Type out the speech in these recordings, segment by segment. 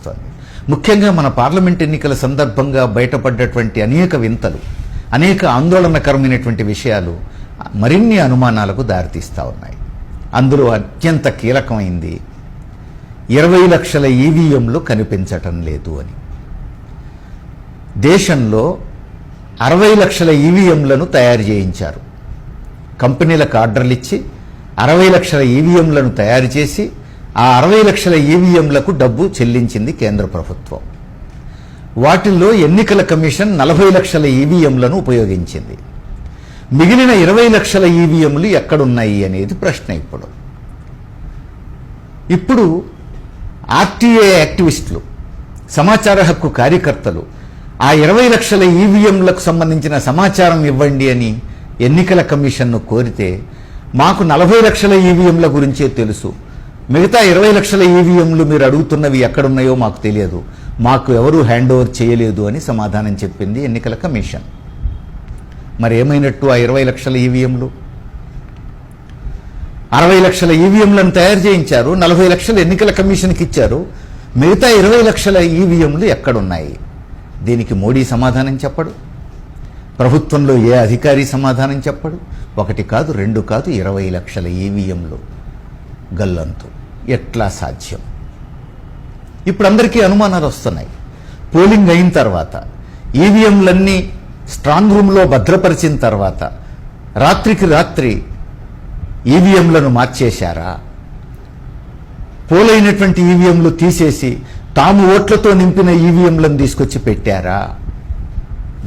కనిపిస్తోంది. ముఖ్యంగా మన పార్లమెంట్ ఎన్నికల సందర్భంగా బయటపడ్డటువంటి అనేక వింతలు, అనేక ఆందోళనకరమైనటువంటి విషయాలు మరిన్ని అనుమానాలకు దారితీస్తూ ఉన్నాయి. అందులో అత్యంత కీలకమైంది 20 లక్షల ఈవీఎంలు కనిపించటం లేదు అని. దేశంలో 60 లక్షల ఈవీఎంలను తయారు చేయించారు. కంపెనీలకు ఆర్డర్లు ఇచ్చి 60 లక్షల ఈవీఎంలను తయారు చేసి ఆ 60 లక్షల ఈవీఎంలకు డబ్బు చెల్లించింది కేంద్ర ప్రభుత్వం. వాటిల్లో ఎన్నికల కమిషన్ 40 లక్షల ఈవీఎంలను ఉపయోగించింది. మిగిలిన 20 లక్షల ఈవీఎంలు ఎక్కడున్నాయి అనేది ప్రశ్న. ఇప్పుడు ఆర్టీఏ యాక్టివిస్టులు, సమాచార హక్కు కార్యకర్తలు ఆ 20 లక్షల ఈవీఎంలకు సంబంధించిన సమాచారం ఇవ్వండి అని ఎన్నికల కమిషన్ను కోరితే, మాకు 40 లక్షల ఈవీఎంల గురించే తెలుసు, మిగతా 20 లక్షల ఈవీఎంలు మీరు అడుగుతున్నవి ఎక్కడున్నాయో మాకు తెలియదు, మాకు ఎవరూ హ్యాండ్ ఓవర్ చేయలేదు అని సమాధానం చెప్పింది ఎన్నికల కమిషన్. మరి ఏమైనట్టు ఆ 20 లక్షల ఈవీఎంలు? 60 లక్షల ఈవీఎంలను తయారు చేయించారు, 40 లక్షలు ఎన్నికల కమిషన్కి ఇచ్చారు, మిగతా 20 లక్షల ఈవీఎంలు ఎక్కడున్నాయి? దీనికి మోడీ సమాధానం చెప్పడు, ప్రభుత్వంలో ఏ అధికారి సమాధానం చెప్పడు. 1 కాదు 2 కాదు 20 లక్షల ఈవీఎంలు గల్లంతు. ఎట్లా సాధ్యం? ఇప్పుడు అందరికీ అనుమానాలు వస్తున్నాయి. పోలింగ్ అయిన తర్వాత ఈవీఎంలన్నీ స్ట్రాంగ్ రూమ్లో భద్రపరిచిన తర్వాత రాత్రికి రాత్రి ఈవీఎంలను మార్చేశారా? పోలైనటువంటి ఈవీఎంలు తీసేసి తాము ఓట్లతో నింపిన ఈవీఎంలను తీసుకొచ్చి పెట్టారా?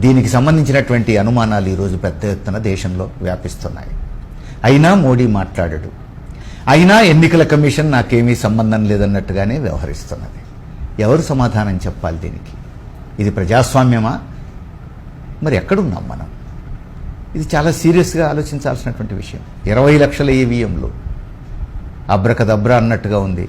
దీనికి సంబంధించినటువంటి అనుమానాలు ఈరోజు పెద్ద ఎత్తున దేశంలో వ్యాపిస్తున్నాయి. అయినా మోడీ మాట్లాడడు, అయినా ఎన్నికల కమిషన్ నాకేమీ సంబంధం లేదన్నట్టుగానే వ్యవహరిస్తున్నది. ఎవరు సమాధానం చెప్పాలి దీనికి? ఇది ప్రజాస్వామ్యమా? మరి ఎక్కడున్నాం మనం? ఇది చాలా సీరియస్గా ఆలోచించాల్సినటువంటి విషయం. 20 లక్షల ఈవీఎంలు అబ్రకదబ్రా అన్నట్టుగా ఉంది.